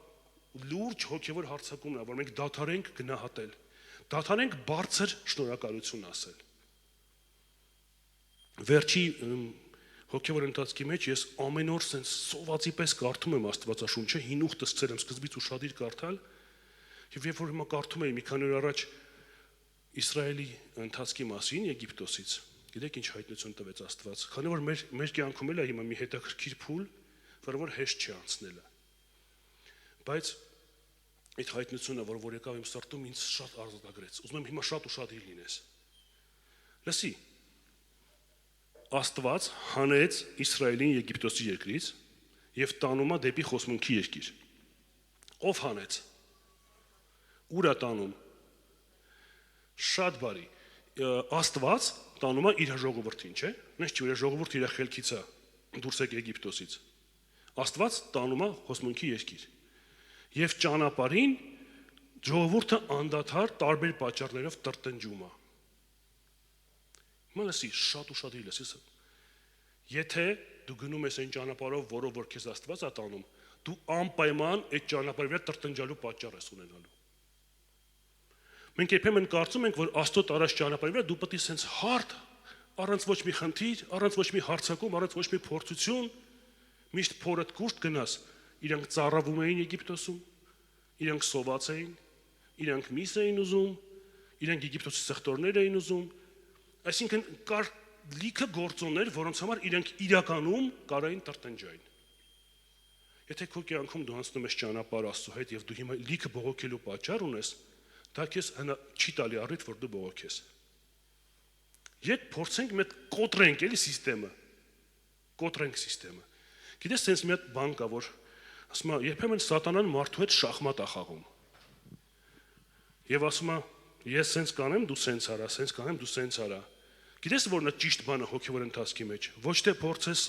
լուրջ հոգեվոր հարցակումն է, որ մենք դադարենք գնահատել, դադարենք բարձր շնորհակալություն ասել։ Վերջի հոգեվոր ընթացքի մեջ ես ամեն օր սենց սովածի պես կարդում եմ Աստվածաշունչը, հին ուխտը սկսել եմ սկզբից ուշադիր կարդալ, եւ երբ որ հիմա կարդում եմ մի քանի օր առաջ Իսրայելի ընթացքի մասին Եգիպտոսից, գիտեք ինչ հայտնություն տվեց Աստված, քանի որ մեր կյանքում էլ է հիմա մի հետաքրքիր փուլ, որ հեշտ չի անցնելը։ Բայց այդ հայտնությունը, որ եկավ իմ սրտում, ինձ շատ արձակագրեց։ Ուզում եմ հիմա շատ ուշադիր լինես։ Լսի, Աստված հանեց Իսրայելին Եգիպտոսի երկրից եւ տանում է դեպի խոսմունքի երկիր։ Ով հանեց։ Ուր է տանում։ Շատ բարի։ Աստված տանում է իր ժողովրդին, չէ՞։ Նես չի, որ ժողովուրդը իր խելքից է դուրս եկել Եգիպտոսից։ Աստված տանում է խոսմունքի երկիր։ Եվ ճանապարհին ժողովուրդը անդադար տարբեր պատճառներով տրտնջում է։ Հիմա լսի, շատ ուշադիր լսես։ Եթե դու գնում ես այն ճանապարհով, որով որ քեզ Աստված է տանում, դու անպայման այդ ճանապարհի վրա տրտնջալու պատճառ ես ունենալու։ Մենք երբեմն կարծում ենք, որ Աստծո տարած ճանապարհի վրա դու պետք է սենց հարթ, առանց ոչ մի խնդիր, առանց ոչ մի հարցակում, առանց ոչ մի փորձություն, միշտ փորդ կուշտ գնաս։ Իրանք ծառավում էին Եգիպտոսում, իրանք սոված էին, իրանք միս էին ուզում, իրանք Եգիպտոսի սխտորներ էին ուզում։ Այսինքն կար լիքը գործոններ, որոնց համար իրենք իրականում կարային տրտնջային։ Եթե քո կյանքում դու անցնում ես ճանապարհ Աստծո հետ եւ դու հիմա լիքը բողոքելու պատճառ ունես, դա քեզ չի տալի առիթ, որ դու բողոքես։ Եկ փորձենք մեկ կոտրենք էլի համակարգը։ Կոտրենք համակարգը։ Գիտես, sense մի հատ բան կա, որ ասում է, երբեմն սատանան մարդու հետ շախմատ է խաղում։ Եվ ասում է, ես sense կանեմ, դու sense արա, sense կանեմ, դու sense արա։ Գիտես, որն է ճիշտ բանը հոգևոր ընթացքի մեջ։ Ոչ թե փորձես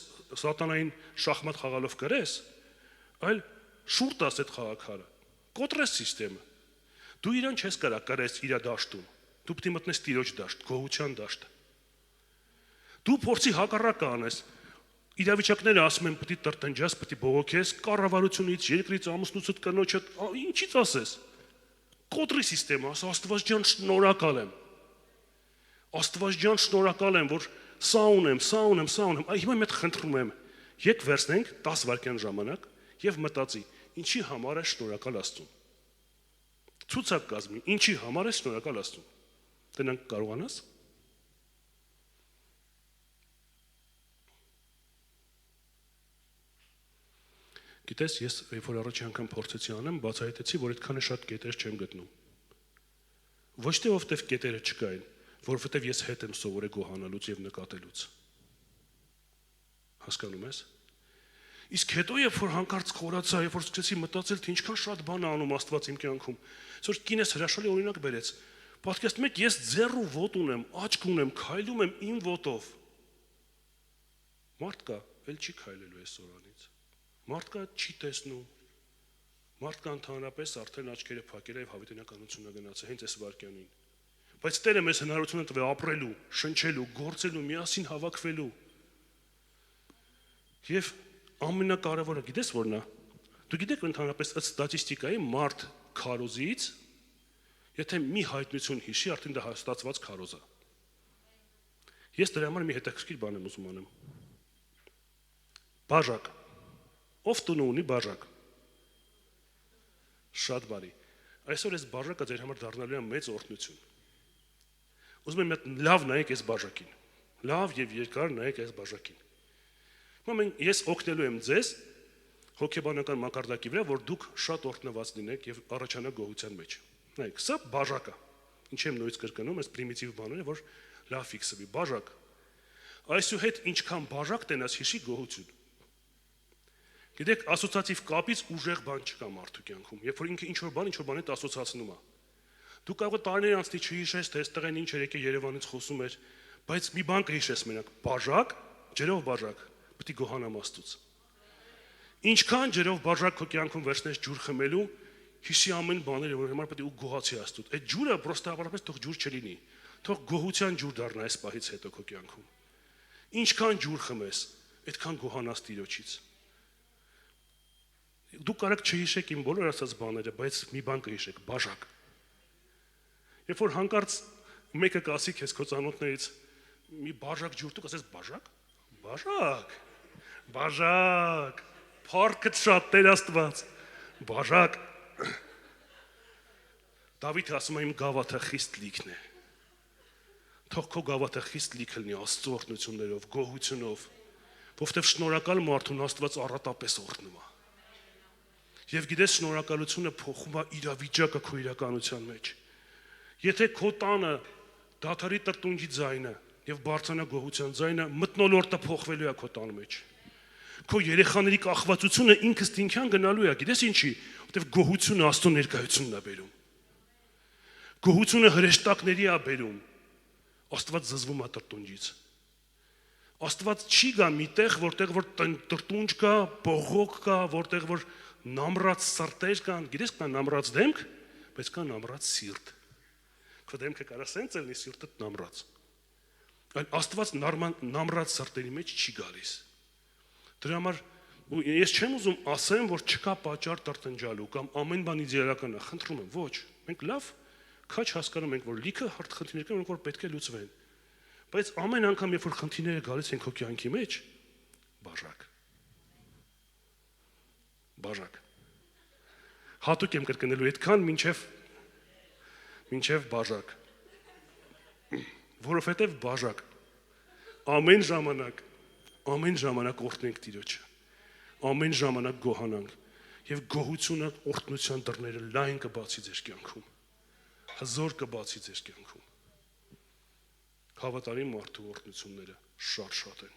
սատանային շախմատ խաղալով կրես, այլ շուռ տաս այդ խաղաքարը։ Կոտրես համակարգը։ Դու իրան չես կարա կրես իր դաշտում։ Դու պետք է մտնես Տիրոջ դաշտ, գոհության դաշտ։ Դու փորձի հակառակը անես։ Իրավիճակները ասում են պետք է տրտնջաս, պետք է բողոքես, կառավարությունից, երկրից, ամուսնուցդ կնոջդ, ինչից ասես։ Կոտրի համակարգը, ասա Աստված ջան, շնորհակալ եմ։ Աստված ջան, շնորհակալ եմ, որ սա ունեմ։ Այ հիմա մեկ խնդրում եմ, եկ վերցնենք 10 վայրկյան ժամանակ եւ մտածի, ինչի համար է շնորհակալ Աստծուն։ Ցուցակ կազմի, ինչի համար է շնորհակալ Աստծուն։ Տնանք կարողանաս։ Գիտես, ես երբ որ առաջի անգամ փորձեցի անեմ, բացահայտեցի, որ այդքանը շատ կետեր չեմ գտնում։ Ոչ թե ովտեվ կետերը չկային, որովհետև ես հետ եմ սովորել գոհանալուց եւ նկատելուց։ Հասկանում ես։ Իսկ հետո երբ որ հանկարծ խորացա, երբ որ սկսեցի մտածել, թե ինչքան շատ բան է անում Աստված իմ կյանքում, այսօր կինես հրաշալի օրինակ բերեց։ Պատկերացնում եք, ես ձեռ ու ոտք ունեմ, աչք ունեմ, քայլում եմ իմ ոտով։ Մարդ կա, ել չի քայլելու այսօրանից։ Մարդ կա, չի տեսնում։ Մարդ կա ընդհանրապես արդեն աչքերը փակել է եւ հավիտենականությունը գնացել հենց այս վարքյանին։ Բայց Տերը մեզ հնարավորություն տվել ապրելու, շնչելու, գործելու, միասին հավաքվելու։ Եվ ամենակարևորը գիտես որն է։ Դու գիտեք ընդհանրապես ըստ ստատիստիկայի մարդ քարոզից Եթե մի հայտնություն հիշի, արդեն դա հաստատված քարոզ է։ Ես դրա համար մի հետաքրքիր բան եմ ուզում անեմ։ Բաժակ։ Ով տունը ունի բաժակ։ Շատ բարի։ Այսօր այս բաժակը ձեր համար դառնալու է մեծ օրհնություն։ Ուզում եմ մի լավ նայեք այս բաժակին։ Լավ եւ երկար նայեք այս բաժակին։ Ես օգնելու եմ ձեզ հոգեբանական մակարդակի վրա, որ դուք շատ օրհնված լինեք եւ առաջանաք գոհության մեջ։ Նայեք, սա բաժակը։ Ինչ եմ նույնիսկ կրկնում, այս պրիմիտիվ բաները, որ լավ ֆիքսվի, բաժակ։ Այսուհետ ինչքան բաժակ տենաս հիշի գոհություն։ Գիտեք, ասոցիատիվ կապից ուժեղ բան չկա մարդու կյանքում, երբ որ ինքը ինչ որ բան հետ ասոցացնում է։ Դու կարող ես տարիներ անցնի չհիշես, թե այստեղ են ինչ երեկ Երևանից խոսում էր, բայց մի բան կհիշես մենակ, բաժակ, ջրով բաժակ, պետք է գոհանամ Աստծուց։ Ինչքան ջրով բաժակ քո կյանքում վերցնես ջուր խմելու, հիշի ամեն բաները, որ համար պետք է ու գոհացի Աստծուց։ Այդ ջուրը պրոստավորապես թող ջուր չլինի, թող գոհության ջուր դառնա այս պահից հետո քո կյանքում։ Ինչքան ջուր խմես, այդքան գոհանաս Տիրոջից։ Դու կարող չհիշեք իմ բոլոր ասած բաները, բայց մի բան կհիշեք՝ բաժակ։ Երբ որ հանկարծ մեկը կասի քեզ քո ծանոթներից մի բաժակ ջուր, դու կասես բաժակ։ Բաժակ։ Բաժակ։ Փառքը շատ Տեր Աստված։ Բաժակ։ Դավիթը ասում է իմ գավաթը խիստ լիքն է։ Թող քո գավաթը խիստ լիք լինի Աստծո օրհնություններով, գոհությունով, որովհետև շնորհակալ մարդուն Աստված առատապես օրհնում է։ Եվ գիտես, շնորհակալությունը փոխում է իրավիճակը քո իրականության մեջ։ Եթե քո տանը դաթարի տրտունջի ձայնը եւ բարձրանա գոհության ձայնը, մթնոլորտը փոխվելու է քո տան մեջ։ Քո երեխաների կախվածությունը ինքս ինքյան գնալու է, գիտես ինչի, որովհետեւ գոհությունը Աստծո ներկայությունն է բերում։ Գոհությունը հրեշտակների է բերում։ Աստված զզվում է տրտունջից։ Աստված չի գա միտեղ, որտեղ որ տրտունջ կա, բողոք կա, որտեղ որ նամրած սրտեր կան, գիտես կա նամրած դեմք, բայց կա նամրած սիրտ։ Քո դեմքը կարա սենց լինի, սիրտը նամրած։ Այլ Աստված նամրած սրտերի մեջ չի գալիս։ Դրա համար ես չեմ ուզում ասեմ, որ չկա պատճառ տրտնջալու կամ ամեն բան իդեալական է, խնդրում եմ, ոչ։ Մենք լավ քաչ հասկանում ենք, որ լիքը հարթ խնդիրներ կան, որ պետք է լուծվեն։ Բայց ամեն անգամ, երբ որ խնդիրները գալիս են քո կյանքի մեջ, բաժակ։ Բաժակ։ Հատուկ եմ կրկնելու այդքան մինչև բաժակ։ Որովհետև բաժակ ամեն ժամանակ օրհնենք Տիրոջը։ Ամեն ժամանակ գոհանանք եւ գոհությունը օրհնության դռները լայն կբացի ձեր կյանքում։ Հզոր կբացի ձեր կյանքում։ Հավատարիմ մարդու օրհնությունները շատ են։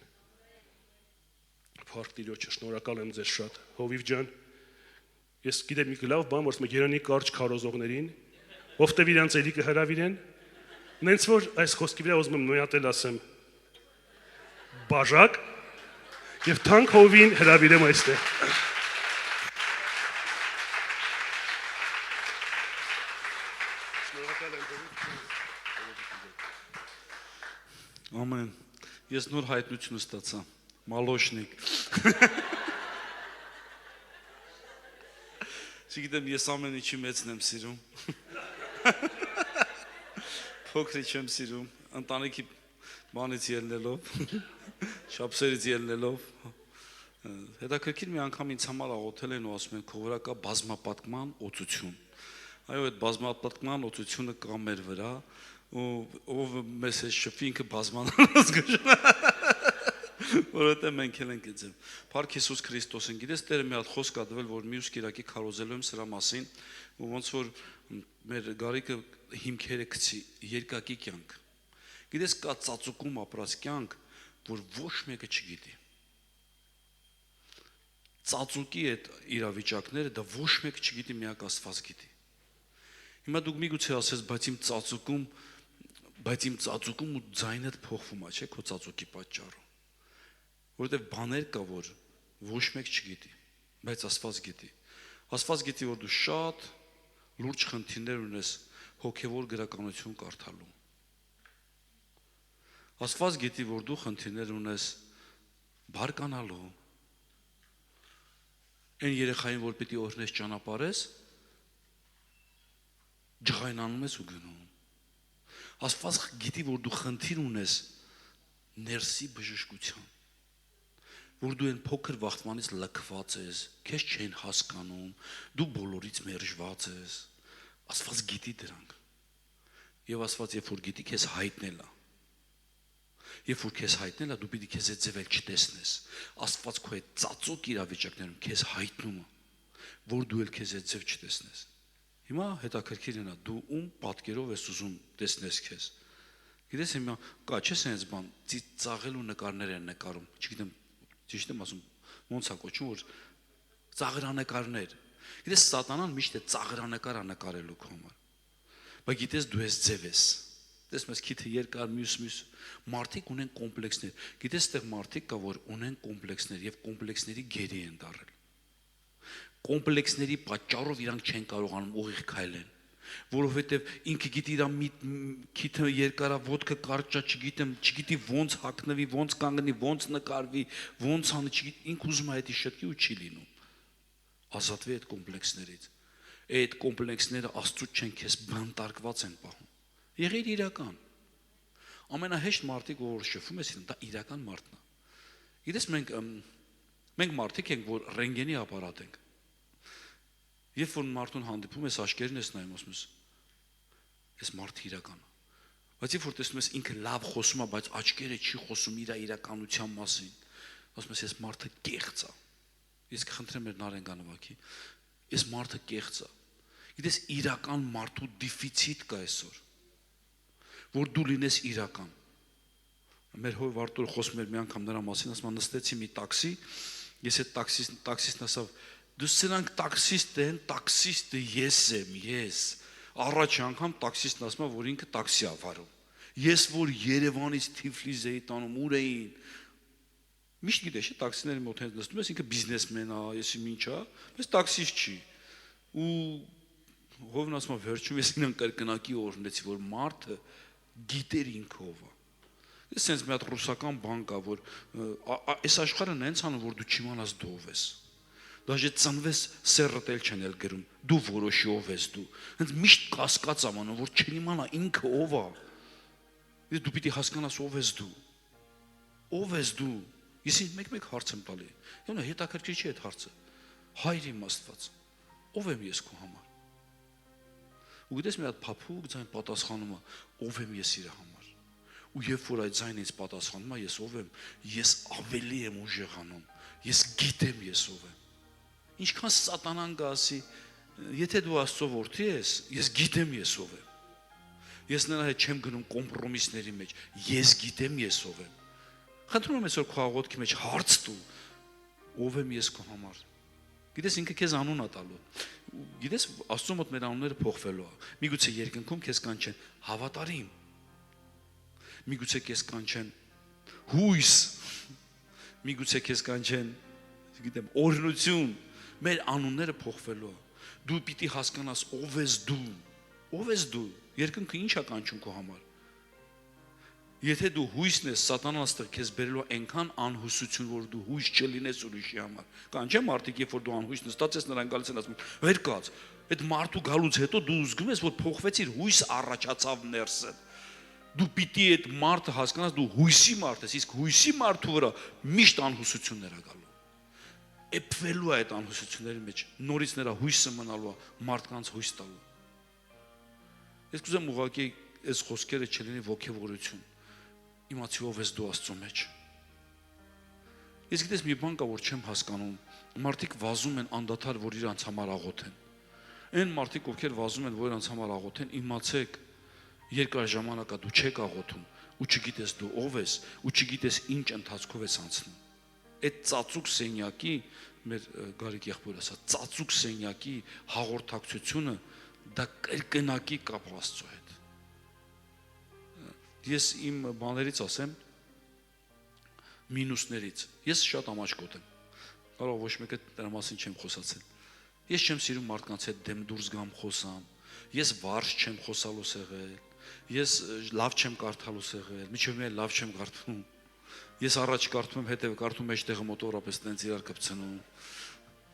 Փառք Տիրոջը, շնորհակալ եմ ձեզ շատ։ Հովիվ ջան, ես գիտեմ մի լավ բան, որ Երանի կարճ քարոզողներին, ովտև իրանց ելիքը հրավիրեն, նենց որ այս խոսքի վրա ուզում եմ նույնատել ասեմ բաժակ եւ թանկ հովին հրավիրեմ այստեղ։ Ամեն։ Ես նոր հայտնություն ստացա։ Մալոշնիկ։ Չգիտեմ, ես ամեն ինչի մեծն եմ սիրում։ Փոքրի չեմ սիրում, ընտանիքի բանից ելնելով, շապսերից ելնելով։ Հետաքրքիր մի անգամ ինձ համար աղոթել են ու ասում են, քո վրա կա բազմապատկման օծություն։ Այո, այդ բազմապատկման օծությունը կա մեր վրա, ու ով մեզ հետ շփվի ինքը բազմանալած գժ։ Որովհետև մենք էլ ենք այդպես։ Փառք Հիսուս Քրիստոսին։ Գիտես, Տերը մի հատ խոսք ա տվել, որ մյուս կիրակի քարոզելու եմ սրա մասին, ու ոնց որ մեր գարիկը հիմքերը գցի, երկակի կյանք։ Գիտես, կա ծածուկում ապրած կյանք, որ ոչ մեկը չգիտի։ Ծածուկի այդ իրավիճակները դա ոչ մեկ չգիտի, միակ Աստված գիտի։ Հիմա դուք միգուցե ասես, բայց իմ ծածուկում ու ձայնդ փոխվում է, չէ՞, քո ծածուկի պատճառով։ Որովհետև բաներ կա, որ ոչ մեկ չգիտի, բայց Աստված գիտի։ Աստված գիտի, որ դու շատ լուրջ խնդիրներ ունես հոգևոր գրականություն կարդալու։ Աստված գիտի, որ դու խնդիրներ ունես բարկանալու։ Այն երեխային, որ պիտի օրհնես ճանապարհես, ջղայնանում ես ու գնում։ Աստված գիտի, որ դու խնդիր ունես ներսի բժշկության, որ դու այն փոքր վախտանից լքված ես, քեզ չեն հասկանում, դու բոլորից մերժված ես։ Աստված գիտի դրանք։ Եվ Աստված երբ որ գիտի քեզ հայտնել է, երբ որ քեզ հայտնել է, դու պիտի քեզ այդ ձևել չտեսնես։ Աստված քո այդ ծածուկ իրավիճակներում քեզ հայտնում է, որ դու էլ քեզ այդ ձև չտեսնես։ Հիմա հետաքրքիրն է, դու ում պատկերով ես ուզում տեսնես քեզ։ Գիտես, հիմա կա չէ՞ sense բան, ծաղելու նկարներ են նկարում, չգիտեմ, ճիշտ եմ ասում, ոնց է կոչում, որ ծաղրանկարներ։ Գիտես, սատանան միշտ է ծաղրանկար է նկարելու քո համար։ Բայց գիտես, դու ես ձև ես։ Տեսնում ես, քիթը երկար, մյուս մարդիկ ունեն կոմպլեքսներ։ Գիտես, այդտեղ մարդիկ կա, որ ունեն կոմպլեքսներ եւ կոմպլեքսների գերի են դարել։ Կոմպլեքսների պատճառով իրանք չեն կարողանում ուղիղ քայլեն, որովհետեւ ինքը գիտի իր քիթը երկարա, ոտքը կարճա, չգիտի ոնց հագնվի, ոնց կանգնի, ոնց նկարվի, ոնց անի, չգիտի, ինքը ուզում է դա շտկի ու չի լինում։ Ազատվի այդ կոմպլեքսներից։ Այդ կոմպլեքսները Աստծուց չեն, քեզ բանտարկված են պահում։ Եղիր իրական։ Ամենահեշտ մարդիկ, որ շփվում ես, դա իրական մարդն է։ Գիտես, մենք մարդիկ ենք, որ ռենտգենի ապարատ ենք։ Երբ որ մարդուն հանդիպում ես, աչքերին ես նայում, ասում ես, այս մարդը իրական է։ Բայց երբ որ տեսնում ես ինքը լավ խոսում է, բայց աչքերը չի խոսում իր իրականության մասին, ասում ես, այս մարդը կեղծ է։ Ես կխնդրեմ մեր Նարեն նվագի։ Այս մարդը կեղծ է։ Գիտես, իրական մարդու դեֆիցիտ կա այսօր, որ դու լինես իրական։ Մեր հոր Վարդուրը խոսում էր մի անգամ նրա մասին, ասում նստեցի մի տաքսի, ես այդ տաքսիստն ասավ, դու սրանք տաքսիստ են, տաքսիստը ես եմ, ես։ Առաջ անգամ տաքսիստն ասում է, որ ինքը տաքսի է վարում։ Ես որ Երևանից Թիֆլիս էի տանում, ուր էին։ Միշտ գիտես, տաքսիների մոտ հենց նստում ես, ինքը բիզնեսմեն է, եսի ինչ է, բայց տաքսիստ չի։ Ու հովն ասում է, վերջում ես ինքն կրկնակի օրհնեցի, որ մարդը գիտեր ինքը ով է։ Ես sense մի հատ ռուսական բան կա, որ այս աշխարհը նենց անում, որ դու չիմանաս դու ով ես։ Դաժե ծնվես սերրդ էլ չեն էլ գրում, դու որոշի ով ես դու։ Հենց միշտ կասկած ամանում, որ չիմանա ինքը ով է։ Ես դու պիտի հասկանաս ով ես դու։ Ով ես դու։ Ես ինձ մեկ հարց եմ տալի։ Յոնա հետաքրքիր չի այդ հարցը։ Հայր իմ Աստված, ով եմ ես քո համար։ Ու գիտես մի հատ փափուկ ձայն պատասխանում է, ով եմ ես իր համար։ Ու երբ որ այդ ձայնից պատասխանում է, ես ով եմ, ես ավելի եմ ուժեղանում, ես գիտեմ ես ով եմ։ Ինչքան սատանան գասի, եթե դու Աստծո որդի ես, ես գիտեմ ես ով եմ։ Ես նրա հետ չեմ գնում կոմպրոմիսների մեջ, ես գիտեմ ես ով եմ։ Խնդրում եմ այսօր քո աղոթքի մեջ հարց տու, ով եմ ես քո համար։ Գիտես ինքը քեզ անուն է տալու։ Գիտես Աստծո մոտ մեր անունները փոխվելու է։ Միգուցե երկնքում քեզ կանչեն հավատարիմ։ Միգուցե քեզ կանչեն հույս։ Միգուցե քեզ կանչեն, գիտեմ, օրհնություն։ Մեր անունները փոխվելու է։ Դու պիտի հասկանաս ով ես դու։ Ով ես դու։ Երկնքը ինչ է կանչում քո համար։ Եթե դու հույսն ես, սատանան աստեղ քեզ բերելու այնքան անհուսություն, որ դու հույս չլինես ուրիշի համար։ Կանչեմ մարդիկ, երբ որ դու անհույս նստած ես, նրանք գալիս են ասում, վեր կաց։ Այդ մարդու գալուց հետո դու զգում ես, որ փոխվեցիր, հույս առաջացավ ներսդ։ Դու պիտի այդ մարդը հասկանաս, դու հույսի մարդ ես, իսկ հույսի մարդու վրա միշտ անհուսություններ է գալու։ Էփվելու է այդ անհուսությունների մեջ, նորից նրա հույսը մնալու է, մարդկանց հույս տալու։ Ես կուզեմ ուղղակի այս խոսքերը չլինի ոգևորություն։ Իմացի ով ես դու Աստծո մեջ։ Ես գիտես մի բան կա, որ չեմ հասկանում։ Մարդիկ վազում են անդադար, որ իրանց համար աղոթեն։ Այն մարդիկ, ովքեր վազում են, որ իրանց համար աղոթեն, իմացեք, երկար ժամանակ դու չեք աղոթում, ու չգիտես դու ով ես, ու չգիտես ինչ ընթացքով ես անցնում։ Այդ ծածուկ սենյակի, մեր Գարիկ եղբորը ասա, ծածուկ սենյակի հաղորդակցությունը դա կրկնակի կապ Աստծո հետ։ Ես իմ բաներից ասեմ, մինուսներից, ես շատ ամաչկոտ եմ, կարող ոչ մեկը դրա մասին չեմ խոսացել, ես չեմ սիրում մարդկանց հետ դեմ դուրս գամ խոսամ, ես վարժ չեմ խոսալու սեղել, ես լավ չեմ կարդալու սեղել, միջև միայն լավ չեմ կարդում, ես առաջ կարդում եմ, հետև կարդում մեջտեղը մոտորապես տենց իրար կպցնում,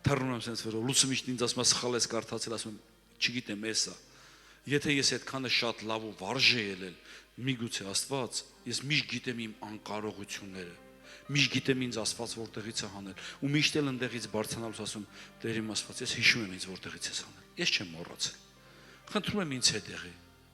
թռնում եմ սենց վերով, լուսը միշտ ինձ ասում է սխալ ես կարդացել, ասում եմ, չգիտեմ, էս է, Եթե ես այդքանը շատ լավ ու վարժ եմ ելել, միգուցե Աստված, ես միշտ գիտեմ իմ անկարողությունները, միշտ գիտեմ ինձ Աստված որտեղից է հանել, ու միշտ էլ ընդեղից բարձրանալուց ասում, Տեր իմ Աստված, ես հիշում եմ ինձ որտեղից ես հանել, ես չեմ մոռացել։ Խնդրում եմ ինձ հետ եղի,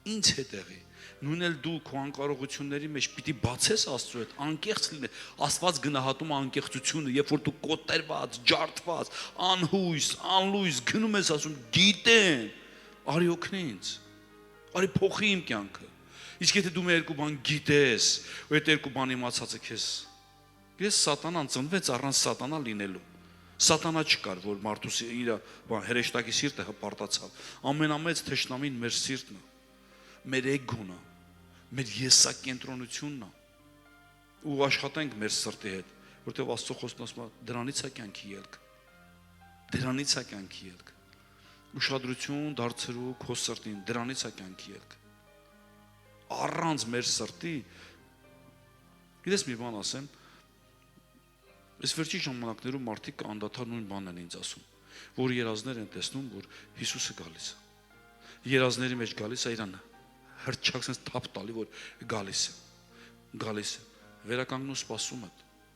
ինձ հետ եղի։ Նույն էլ դու քո անկարողությունների մեջ պիտի բացես Աստծո հետ, անկեղծ լինես։ Աստված գնահատում է անկեղծությունը, երբ որ դու կոտրված, ջարդված, անհույս, անլույս գնում ես ասում, գիտեմ, արի օգնի ինձ, արի փոխի իմ կյանքը։ Իսկ եթե դու մի երկու բան գիտես, ու այդ երկու բան իմացածը քեզ, ես սատանան ծնվեց առանց սատանա լինելու։ Սատանա չկար, որ մարդու իր հրեշտակի սիրտը հպարտացավ։ Ամենամեծ թշնամին մեր սիրտն է, մեր էգոն է, մեր եսակենտրոնությունն է։ Ու աշխատենք մեր սրտի հետ, որտեղ Աստծո խոսքն ասում է, դրանից է կյանքի ելք։ Դրանից է կյանքի ելք։ Ուշադրություն դարձրու քո սրտին, դրանից է կյանքի ելք։ Առանց մեր սրտի, գիտես մի բան ասեմ, այս վերջի ժամանակներում մարդիկ անդադար նույն բանն են ինձ ասում, որ երազներ են տեսնում, որ Հիսուսը գալիս է։ Երազների մեջ գալիս է իրան հրճակ sense թափ տալի, որ գալիս է։ Վերականգնում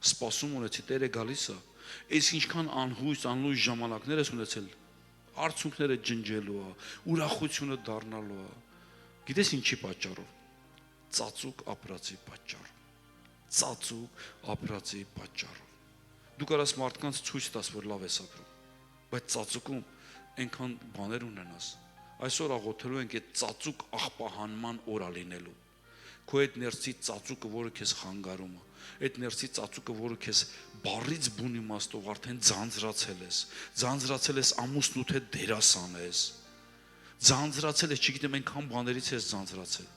սպասում ունեցի, Տերը գալիս է։ Այս ինչքան անլույս ժամանակներ ես ունեցել, արցունքները ջնջելու է, ուրախությունը դառնալու է։ Գիտես ինչի պատճառով։ Ծածուկ ապրածի պատճառով։ Դու կարաս մարդկանց ցույց տաս, որ լավ ես ապրում, բայց ծածուկում այնքան բաներ ունենաս։ Այսօր աղոթելու ենք այդ ծածուկ աղբահանման օր լինելու։ Քո այդ ներսի ծածուկը, որը քեզ խանգարում է, այդ ներսի ծածուկը, որը քեզ բառից բուն իմաստով արդեն ձանձրացել ես ամուսնուդ հետ դերասան ես, ձանձրացել ես, չգիտեմ այնքան բաներից ես ձանձրացել։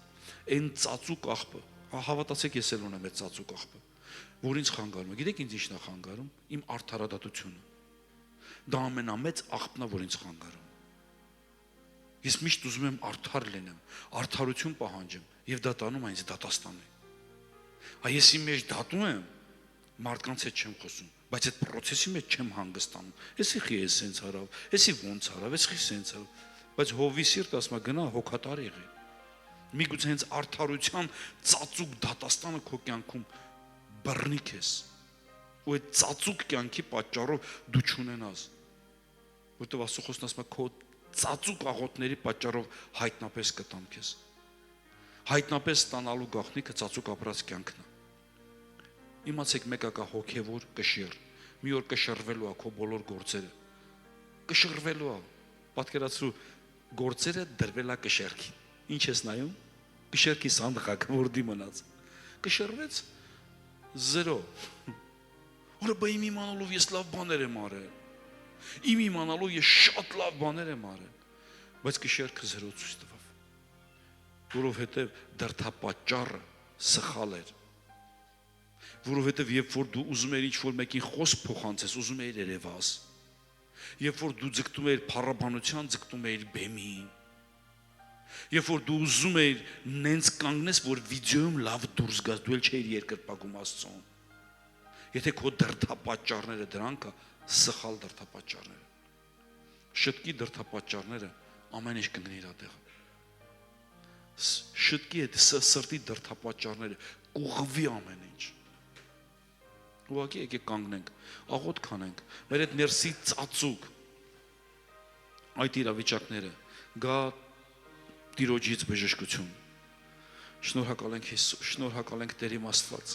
Այն ծածուկ աղբը, հավատացեք, ես էլ ունեմ այդ ծածուկ աղբը, որ ինձ խանգարում է։ Գիտեք ինձ ինչն է խանգարում։ Իմ արդարադատությունը։ Դա ամենամեծ աղբն է, որ ինձ խանգարում։ Ես միշտ ուզում եմ արդար լինեմ, արդարություն պահանջեմ, եւ դա տանում է ինձ դատաստանի։ Ես իմ մեջ դատում եմ, մարդկանց հետ չեմ խոսում, բայց այդ process-ի մեջ չեմ հանգստանում։ Էսի խի է սենց արավ, էսի ոնց արավ, էսի սենց արավ, բայց հովի սիրտը ասում է գնա հոգատար եղի։ Միգուցե հենց արդարության ծածուկ դատաստանը քո կյանքում բռնի քեզ, ու այդ ծածուկ կյանքի պատճառով դու չունենաս, որտեղ Աստծո խոսքն ասում է քո ծածուկ աղոթների պատճառով հայտնապես կտամ քեզ։ Հայտնապես ստանալու գաղտնիքը ծածուկ ապրած կյանքն է։ Իմացեք, մեկը կա հոգևոր կշիռ, մի օր կշռվելու է քո բոլոր գործերը, կշռվելու է, պատկերացրու, գործերը դրվել է կշեռքի, ինչ ես նայում, կշեռքի սանդղակը որդի մնաց, կշռվեց 0, որը բա իմ իմանալով ես լավ բաներ եմ արել, իմ իմանալով ես շատ լավ բաներ եմ արել, բայց կշեռքը 0 ցույց տվավ, որովհետև դրդապատճառը սխալ էր, որովհետև երբ որ դու ուզում ես ինչ-որ մեկին խոսք փոխանցես, ուզում ես երևաս, երբ որ դու ձգտում ես փառաբանության, ձգտում ես բեմին, երբ որ դու ուզում ես նենց կանգնես, որ վիդեոյում լավ դուրս գաս, դու էլ չէիր երկրպագում Աստծուն, եթե քո դրդապատճառները դրանք է, սխալ դրդապատճառները, շտկի դրդապատճառները ամեն ինչ կգնի իր տեղը, շտկի հետ սրտի դրդապատճառները կուղղվի ամեն ինչ, ուղղակի եկեք կանգնենք, աղոթք անենք, մեր այդ ներսի ծածուկ այդ իրավիճակները գա Տիրոջից բժշկություն։ Շնորհակալ ենք Տեր իմ Աստված,